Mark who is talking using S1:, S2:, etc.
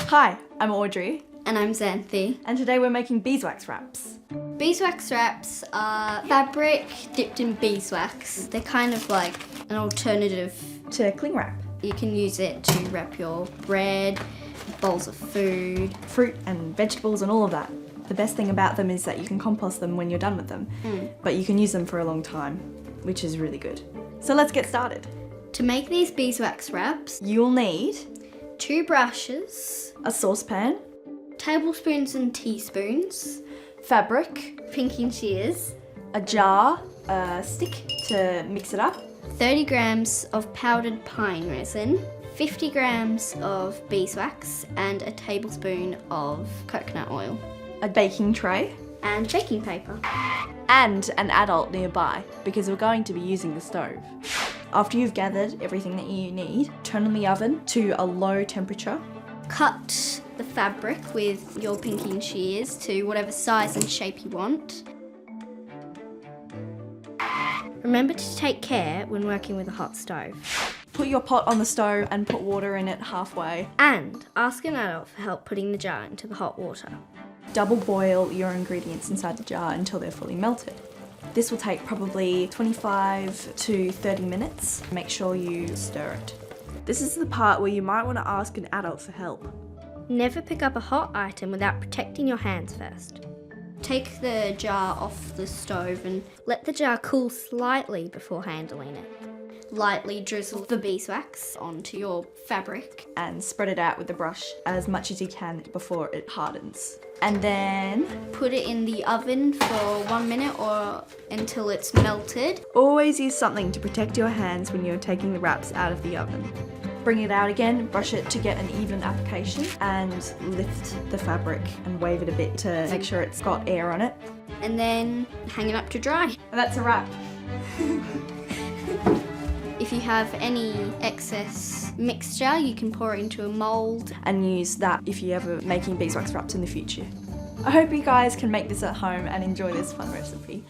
S1: Hi, I'm Audrey.
S2: And I'm Xanthe.
S1: And today we're making beeswax wraps.
S2: Beeswax wraps are fabric dipped in beeswax. They're kind of like an alternative
S1: To cling wrap.
S2: You can use it to wrap your bread, bowls of food.
S1: Fruit and vegetables and all of that. The best thing about them is that you can compost them when you're done with them. But you can use them for a long time, which is really good. So let's get started.
S2: To make these beeswax wraps,
S1: You'll need
S2: 2 brushes,
S1: a saucepan,
S2: tablespoons and teaspoons,
S1: fabric,
S2: pinking shears,
S1: a jar, a stick to mix it up,
S2: 30 grams of powdered pine resin, 50 grams of beeswax, and a tablespoon of coconut oil,
S1: a baking tray,
S2: and baking paper.
S1: and an adult nearby because we're going to be using the stove. After you've gathered everything that you need, turn on the oven to a low temperature.
S2: Cut the fabric with your pinking shears to whatever size and shape you want. Remember to take care when working with a hot stove.
S1: Put your pot on the stove and put water in it halfway.
S2: And ask an adult for help putting the jar into the hot water.
S1: Double boil your ingredients inside the jar until they're fully melted. This will take probably 25 to 30 minutes. Make sure you stir it. This is the part where you might want to ask an adult for help.
S2: Never pick up a hot item without protecting your hands first. Take the jar off the stove and let the jar cool slightly before handling it. Lightly drizzle the beeswax onto your fabric.
S1: And spread it out with the brush as much as you can before it hardens. And then
S2: Put it in the oven for 1 minute or until it's melted.
S1: always use something to protect your hands when you're taking the wraps out of the oven. Bring it out again, brush it to get an even application, and lift the fabric and wave it a bit to make sure it's got air on it.
S2: And then hang it up to dry.
S1: And that's a wrap.
S2: If you have any excess mixture, you can pour it into a mould.
S1: And use that if you're ever making beeswax wraps in the future. I hope you guys can make this at home and enjoy this fun recipe.